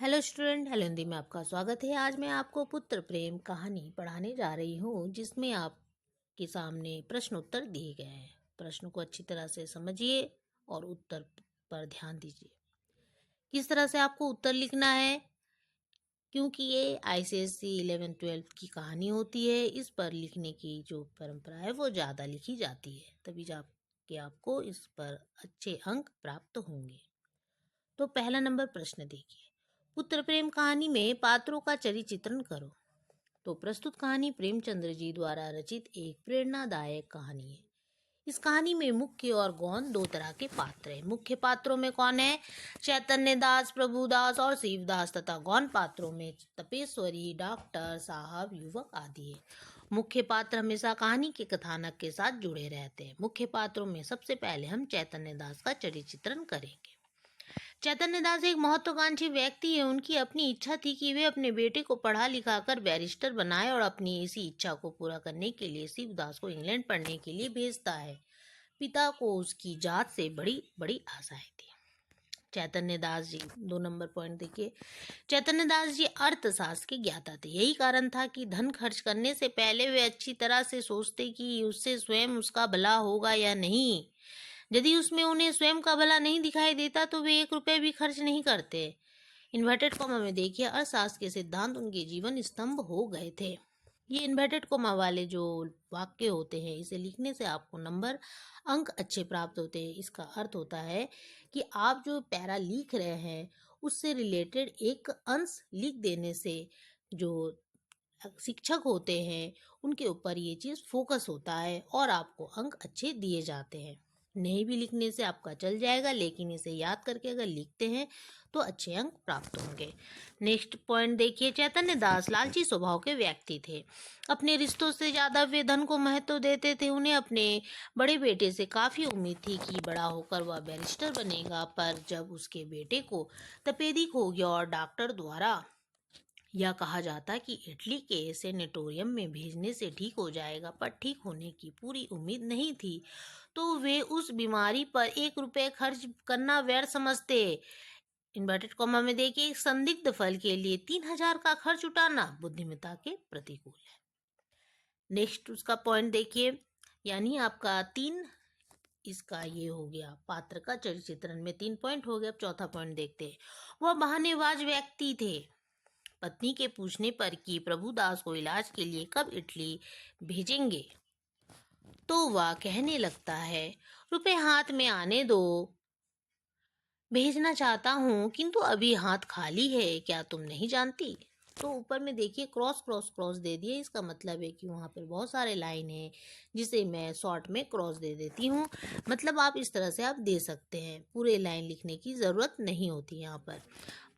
Hello student, hello Hindi में आपका स्वागत है। आज मैं आपको पुत्र प्रेम कहानी पढ़ाने जा रही हूँ, जिसमें आपके सामने प्रश्न उत्तर दिए गए हैं। प्रश्न को अच्छी तरह से समझिए और उत्तर पर ध्यान दीजिए। किस तरह से आपको उत्तर लिखना है, क्योंकि ये आईसीएसई 11-12 की कहानी होती है। इस पर लिखने की जो परंपरा है वो ज़्यादा लिखी जाती है, तभी जाके आपको इस पर अच्छे अंक प्राप्त होंगे। तो पहला नंबर प्रश्न देखिए, पुत्र प्रेम कहानी में पात्रों का चरित्र चित्रण करो। तो प्रस्तुत कहानी प्रेमचंद्र जी द्वारा रचित एक प्रेरणादायक कहानी है। इस कहानी में मुख्य और गौण दो तरह के पात्र हैं। मुख्य पात्रों में कौन है? चैतन्य दास, प्रभुदास और शिवदास, तथा गौण पात्रों में तपेश्वरी, डॉक्टर साहब, युवक आदि है। मुख्य पात्र हमेशा कहानी के कथानक के साथ जुड़े रहते हैं। मुख्य पात्रों में सबसे पहले हम चैतन्य दास का चरित्र चित्रण करेंगे। चैतन्य दास एक महत्वाकांक्षी व्यक्ति है। उनकी अपनी इच्छा थी कि वे अपने बेटे को पढ़ा लिखा कर बैरिस्टर बनाए, और अपनी इसी इच्छा को पूरा करने के लिए शिवदास को इंग्लैंड पढ़ने के लिए भेजता है। पिता को उसकी जात से बड़ी बड़ी आशाएं थी। चैतन्य दास जी, 2 नंबर पॉइंट देखिए। चैतन्य दास जी अर्थशास्त्र के ज्ञाता थे। यही कारण था कि धन खर्च करने से पहले वे अच्छी तरह से सोचते कि उससे स्वयं उसका भला होगा या नहीं। यदि उसमें उन्हें स्वयं का भला नहीं दिखाई देता तो वे 1 रुपये भी खर्च नहीं करते। इन्वर्टेड कॉमा में देखिए, अर्थशास्त्र के सिद्धांत उनके जीवन स्तंभ हो गए थे। ये इन्वर्टेड कॉमा वाले जो वाक्य होते हैं, इसे लिखने से आपको अंक अच्छे प्राप्त होते हैं। इसका अर्थ होता है कि आप जो पैरा लिख रहे हैं उससे रिलेटेड एक अंश लिख देने से जो शिक्षक होते हैं उनके ऊपर ये चीज़ फोकस होता है और आपको अंक अच्छे दिए जाते हैं। नहीं भी लिखने से आपका चल जाएगा, लेकिन इसे याद करके अगर लिखते हैं तो अच्छे अंक प्राप्त होंगे। नेक्स्ट पॉइंट देखिए, चैतन्य दास लालची स्वभाव के व्यक्ति थे। अपने रिश्तों से ज़्यादा वे धन को महत्व देते थे। उन्हें अपने बड़े बेटे से काफ़ी उम्मीद थी कि बड़ा होकर वह बैरिस्टर बनेगा, पर जब उसके बेटे को तपेदिक हो गया और डॉक्टर द्वारा यह कहा जाता कि इटली के सेनेटोरियम में भेजने से ठीक हो जाएगा, पर ठीक होने की पूरी उम्मीद नहीं थी, तो वे उस बीमारी पर 1 रुपये खर्च करना व्यर्थ समझते। इन्वर्टेड कॉमा में देखिए, एक संदिग्ध फल के लिए 3,000 का खर्च उठाना बुद्धिमत्ता के प्रतिकूल है। नेक्स्ट उसका पॉइंट देखिए, यानी आपका 3, इसका ये हो गया पात्र का चरित्र चित्रण में 3 पॉइंट हो गए। अब चौथा पॉइंट देखते हैं। वह बहानेबाज व्यक्ति थे। पत्नी के पूछने पर कि प्रभुदास को इलाज के लिए कब इटली भेजेंगे, तो वह कहने लगता है, रुपए हाथ में आने दो, भेजना चाहता हूँ, किंतु अभी हाथ खाली है, क्या तुम नहीं जानती? तो ऊपर में देखिए क्रॉस क्रॉस क्रॉस दे दिए। इसका मतलब है कि वहाँ पर बहुत सारे लाइन है, जिसे मैं शॉर्ट में क्रॉस दे देती हूँ। मतलब आप इस तरह से आप दे सकते हैं, पूरे लाइन लिखने की ज़रूरत नहीं होती यहाँ पर।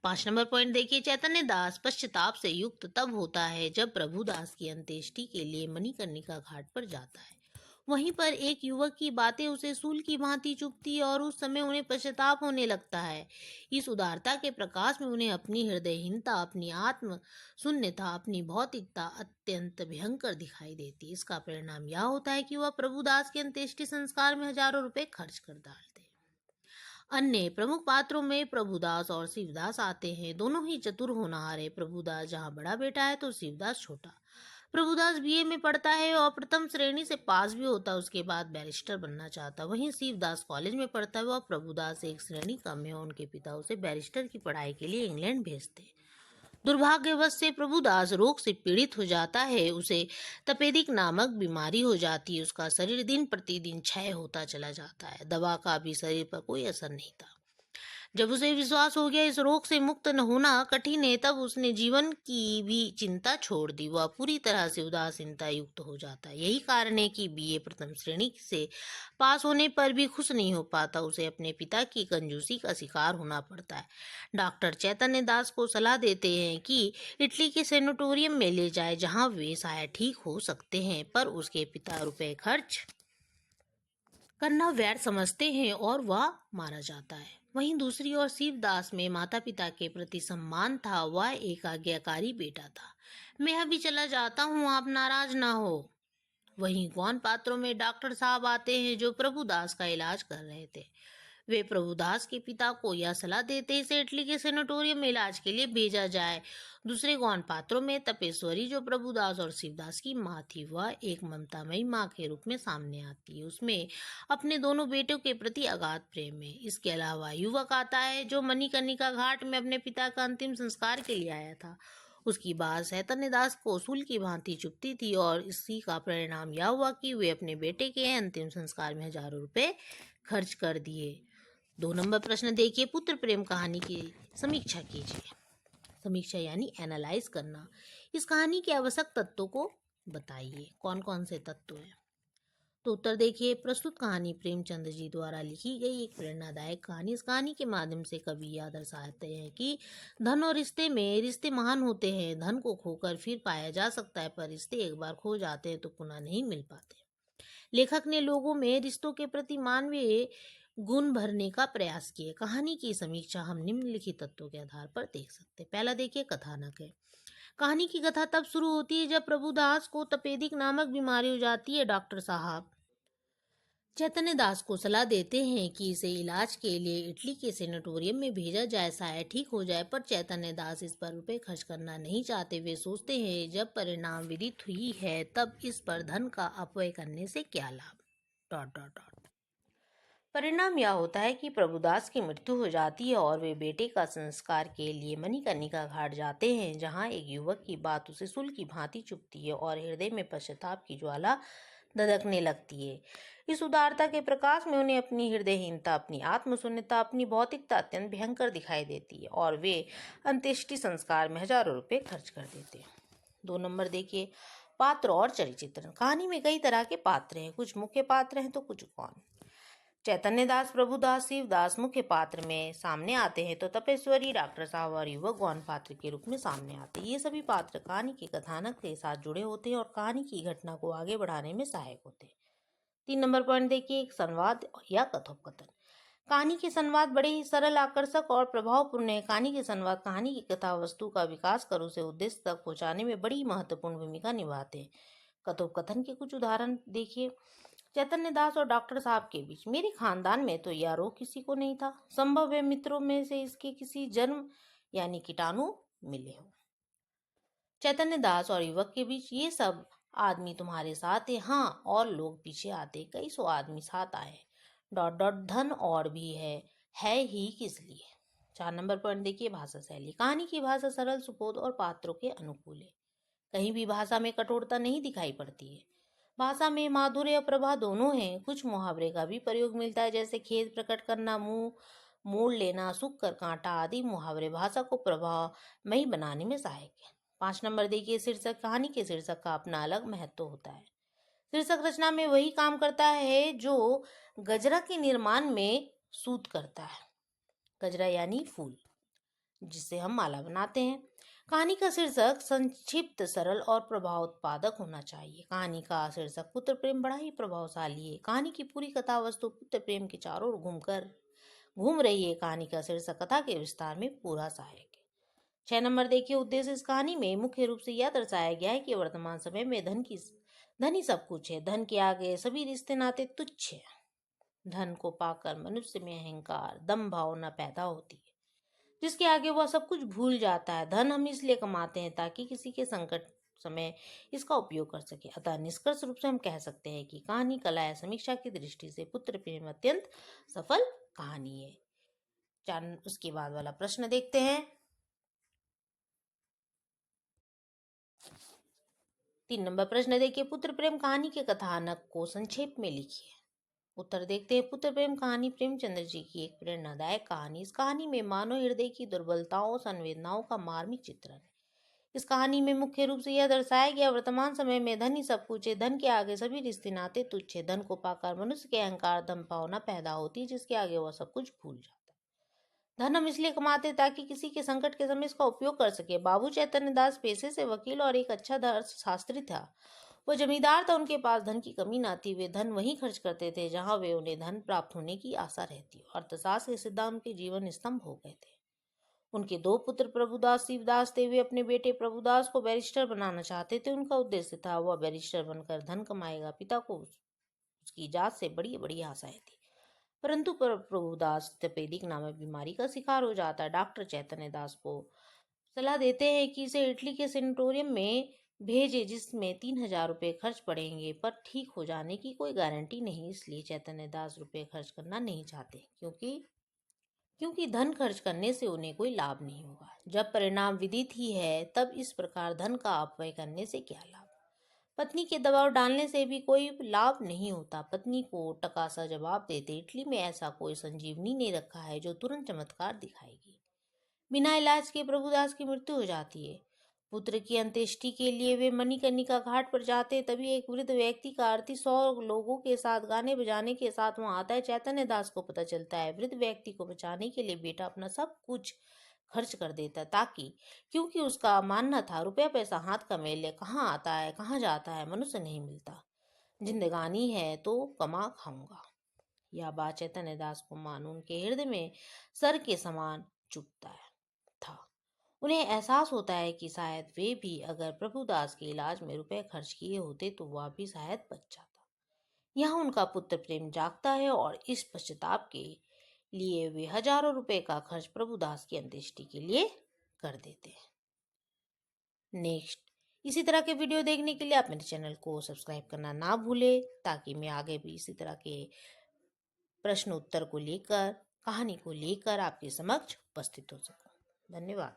5 नंबर पॉइंट देखिए, चैतन्य दास पश्चाताप से युक्त तब होता है जब प्रभुदास की अंत्येष्टि के लिए मणिकर्णिका घाट पर जाता है। वहीं पर एक युवक की बातें उसे सूल की भांति चुभती है और उस समय उन्हें पश्चाताप होने लगता है। इस उदारता के प्रकाश में उन्हें अपनी हृदयहीनता, अपनी आत्म शून्यता, अपनी भौतिकता अत्यंत भयंकर दिखाई देती है। इसका परिणाम यह होता है कि वह प्रभुदास के अंत्येष्टि संस्कार में हजारों रुपए खर्च कर डालते हैं। अन्य प्रमुख पात्रों में प्रभुदास और शिवदास आते हैं। दोनों ही चतुर होनहार है। प्रभुदास जहाँ बड़ा बेटा है तो शिवदास छोटा। प्रभुदास बीए में पढ़ता है और प्रथम श्रेणी से पास भी होता है, उसके बाद बैरिस्टर बनना चाहता। वहीं शिवदास कॉलेज में पढ़ता है और प्रभुदास एक श्रेणी कम है। उनके पिता उसे बैरिस्टर की पढ़ाई के लिए इंग्लैंड भेजते। दुर्भाग्यवश से प्रभुदास रोग से पीड़ित हो जाता है। उसे तपेदिक नामक बीमारी हो जाती है। उसका शरीर दिन प्रतिदिन क्षय होता चला जाता है। दवा का भी शरीर पर कोई असर नहीं था। जब उसे विश्वास हो गया इस रोग से मुक्त न होना कठिन है, तब उसने जीवन की भी चिंता छोड़ दी। वह पूरी तरह से उदासीनता युक्त हो जाता है। यही कारण है कि बीए प्रथम श्रेणी से पास होने पर भी खुश नहीं हो पाता। उसे अपने पिता की कंजूसी का शिकार होना पड़ता है। डॉक्टर चैतन्य दास को सलाह देते हैं कि इटली के सेनेटोरियम में ले जाए, जहां वे शायद ठीक हो सकते हैं, पर उसके पिता रुपए खर्च करना व्यर्थ समझते हैं और वह मारा जाता है। वहीं दूसरी ओर शिवदास में माता पिता के प्रति सम्मान था। वह एक आज्ञाकारी बेटा था। मैं अभी चला जाता हूँ, आप नाराज ना हो। वहीं गौण पात्रों में डॉक्टर साहब आते हैं जो प्रभुदास का इलाज कर रहे थे। वे प्रभुदास के पिता को यह सलाह देते इसे इटली के सेनेटोरियम में इलाज के लिए भेजा जाए। दूसरे गौण पात्रों में तपेश्वरी, जो प्रभुदास और शिवदास की माँ थी, वह एक ममतामयी माँ के रूप में सामने आती है। उसमें अपने दोनों बेटों के प्रति अगाध प्रेम है। इसके अलावा युवक आता है जो मणिकर्णिका घाट में अपने पिता का अंतिम संस्कार के लिए आया था। उसकी बात चैतन्यदास को सूल की भांति चुभती थी और इसी का परिणाम यह हुआ कि वे अपने बेटे के अंतिम संस्कार में हजारों रुपए खर्च कर दिए। 2 नंबर प्रश्न देखिए, पुत्र प्रेम कहानी की समीक्षा कीजिए। समीक्षा यानी एनालाइज करना। इस कहानी के आवश्यक तत्वों को बताइए। कौन कौन से तत्व हैं? तो उत्तर देखिए, प्रस्तुत कहानी प्रेमचंद जी द्वारा लिखी गई एक प्रेरणादायक कहानी। इस कहानी के माध्यम से कवि यह दर्शाते हैं कि धन और रिश्ते महान होते हैं। धन को खोकर फिर पाया जा सकता है, पर रिश्ते एक बार खो जाते हैं तो पुनः नहीं मिल पाते। लेखक ने लोगों में रिश्तों के प्रति मानवीय गुण भरने का प्रयास किए। कहानी की समीक्षा हम निम्नलिखित तत्वों के आधार पर देख सकते हैं। पहला देखिए, कथानक है। कहानी की कथा तब शुरू होती है जब प्रभुदास को तपेदिक नामक बीमारी हो जाती है। डॉक्टर साहब चैतन्य दास को सलाह देते हैं कि इसे इलाज के लिए इटली के सेनेटोरियम में भेजा जाए, शायद ठीक हो जाए। पर चैतन्य दास इस पर रुपए खर्च करना नहीं चाहते। वे सोचते हैं जब परिणाम विदित हुई है तब इस पर धन का अपव्यय करने से क्या लाभ। Dot dot dot. परिणाम यह होता है कि प्रभुदास की मृत्यु हो जाती है और वे बेटे का संस्कार के लिए मणिकर्णिका घाट जाते हैं, जहां एक युवक की बात उसे सूल की भांति चुभती है और हृदय में पश्चाताप की ज्वाला धधकने लगती है। इस उदारता के प्रकाश में उन्हें अपनी हृदयहीनता, अपनी आत्मशून्यता, अपनी भौतिकता अत्यंत भयंकर दिखाई देती है और वे अंत्येष्टि संस्कार में हजारों रुपए खर्च कर देते हैं। 2 नंबर देखिए, पात्र और चरित्र। कहानी में कई तरह के पात्र हैं। कुछ मुख्य पात्र हैं तो कुछ गौण। चैतन्य दास, प्रभुदास, शिवदास मुख्य पात्र में सामने आते हैं तो तपेश्वरी, डॉक्टर साहब और युवक गौण पात्र के रूप में सामने आते हैं। ये सभी पात्र कहानी के कथानक के साथ जुड़े होते हैं और कहानी की घटना को आगे बढ़ाने में सहायक होते हैं। 3 नंबर पॉइंट देखिए, एक संवाद या कथोपकथन। कहानी के संवाद बड़े ही सरल, आकर्षक और प्रभावपूर्ण है। कहानी के संवाद कहानी की कथा वस्तु का विकास कर उसे उद्देश्य तक पहुंचाने में बड़ी महत्वपूर्ण भूमिका निभाते हैं। कथोपकथन के कुछ उदाहरण देखिए। चैतन्य दास और डॉक्टर साहब के बीच, मेरे खानदान में तो यह रोग किसी को नहीं था। संभव है मित्रों में से इसके किसी जन्म यानी कीटाणु मिले हो। चैतन्य दास और युवक के बीच, ये सब आदमी तुम्हारे साथ है। हाँ, और लोग पीछे आते, कई सौ आदमी साथ आए। Dot dot. धन और भी है ही किस लिए। 4 नंबर पॉइंट देखिए, भाषा शैली। कहानी की भाषा सरल, सुबोध और पात्रों के अनुकूल है। कहीं भी भाषा में कठोरता नहीं दिखाई पड़ती है। भाषा में माधुर्य और प्रभा दोनों हैं। कुछ मुहावरे का भी प्रयोग मिलता है, जैसे खेद प्रकट करना, मुंह मोड़ लेना, सूख कर कांटा आदि मुहावरे भाषा को प्रभावमयी बनाने में सहायक है। 5 नंबर देखिए, शीर्षक। कहानी के शीर्षक का अपना अलग महत्व होता है। शीर्षक रचना में वही काम करता है जो गजरा के निर्माण में सूत करता है। गजरा यानी फूल, जिससे हम माला बनाते हैं। कहानी का शीर्षक संक्षिप्त, सरल और प्रभाव उत्पादक होना चाहिए। कहानी का शीर्षक पुत्र प्रेम बड़ा ही प्रभावशाली है। कहानी की पूरी कथा वस्तु पुत्र प्रेम के चारों ओर घूम रही है। कहानी का शीर्षक कथा के विस्तार में पूरा सहायक है। 6 नंबर देखिए, उद्देश्य। इस कहानी में मुख्य रूप से यह दर्शाया गया है कि वर्तमान समय में धन ही सब कुछ है। धन के आगे सभी रिश्ते नाते तुच्छ है। धन को पाकर मनुष्य में अहंकार, दम भावना पैदा होती है, जिसके आगे वह सब कुछ भूल जाता है। धन हम इसलिए कमाते हैं ताकि किसी के संकट समय इसका उपयोग कर सके। अतः निष्कर्ष रूप से हम कह सकते हैं कि कहानी कला या समीक्षा की दृष्टि से पुत्र प्रेम अत्यंत सफल कहानी है। उसके बाद वाला प्रश्न देखते हैं। 3 नंबर प्रश्न देखिए, पुत्र प्रेम कहानी के कथानक को संक्षेप में लिखिए। उत्तर देखते हैं। पुत्र प्रेम कहानी प्रेमचंद्र जी की एक प्रेरणादायक कहानी। इस कहानी में मानव हृदय की दुर्बलताओं, संवेदनाओं का मार्मिक चित्रण है। इस कहानी में मुख्य रूप से यह दर्शाया गया वर्तमान समय में धन ही सब कुछ है। धन के आगे सभी रिश्ते नाते तुच्छ है। धन को पाकर मनुष्य के अहंकार, दम भावना पैदा होती है, जिसके आगे वह सब कुछ भूल जाता है। धन हम इसलिए कमाते ताकि किसी के संकट के समय इसका उपयोग कर सके। बाबू चैतन्य दास पेशे से वकील और एक अच्छा शास्त्री था। वो जमींदार था, उनके पास धन की कमी ना थी। वे धन वहीं खर्च करते थे जहां वे उन्हें धन प्राप्त होने की आशा रहती। अर्थशास्त्र के सिद्धांत उनके जीवन स्तंभ हो गए थे। उनके 2 पुत्र प्रभुदास, शिवदास थे। वे अपने बेटे प्रभुदास को बैरिस्टर बनाना चाहते थे। उनका उद्देश्य था वह बैरिस्टर बनकर धन कमाएगा। पिता को उसकी जात से बड़ी बड़ी आशाएं थी। परंतु प्रभुदास तपेदिक नामक बीमारी का शिकार हो जाता है। डॉक्टर चैतन्य दास को सलाह देते हैं कि इसे इटली के सेनेटोरियम में भेजे, जिसमें 3,000 रुपये खर्च पड़ेंगे, पर ठीक हो जाने की कोई गारंटी नहीं। इसलिए चैतन्य दास रुपये खर्च करना नहीं चाहते, क्योंकि धन खर्च करने से उन्हें कोई लाभ नहीं होगा। जब परिणाम विदित ही है, तब इस प्रकार धन का अपव्यय करने से क्या लाभ। पत्नी के दबाव डालने से भी कोई लाभ नहीं होता। पत्नी को टका सा जवाब देते, इटली में ऐसा कोई संजीवनी नहीं रखा है जो तुरंत चमत्कार दिखाएगी। बिना इलाज के प्रभुदास की मृत्यु हो जाती है। पुत्र की अंत्येष्टि के लिए वे मणिकर्णिका घाट पर जाते, तभी एक वृद्ध व्यक्ति का अर्थी 100 लोगों के साथ गाने बजाने के साथ वहां आता है। चैतन्य दास को पता चलता है। वृद्ध व्यक्ति को बचाने के लिए बेटा अपना सब कुछ खर्च कर देता, क्योंकि उसका मानना था रुपया पैसा हाथ का मेल है, कहाँ आता है कहाँ जाता है, मनुष्य नहीं मिलता। जिंदगानी है तो कमा खाऊंगा। यह बात चैतन्य दास को मानो उनके हृदय में सर के समान चुभता है था। उन्हें एहसास होता है कि शायद वे भी अगर प्रभुदास के इलाज में रुपए खर्च किए होते तो वह भी शायद बच जाता। यहाँ उनका पुत्र प्रेम जागता है और इस पश्चाताप के लिए वे हजारों रुपए का खर्च प्रभुदास की अंत्येष्टि के लिए कर देते हैं। नेक्स्ट, इसी तरह के वीडियो देखने के लिए आप मेरे चैनल को सब्सक्राइब करना ना भूले, ताकि मैं आगे भी इसी तरह के प्रश्न उत्तर को लेकर, कहानी को लेकर आपके समक्ष उपस्थित हो सकूं। धन्यवाद।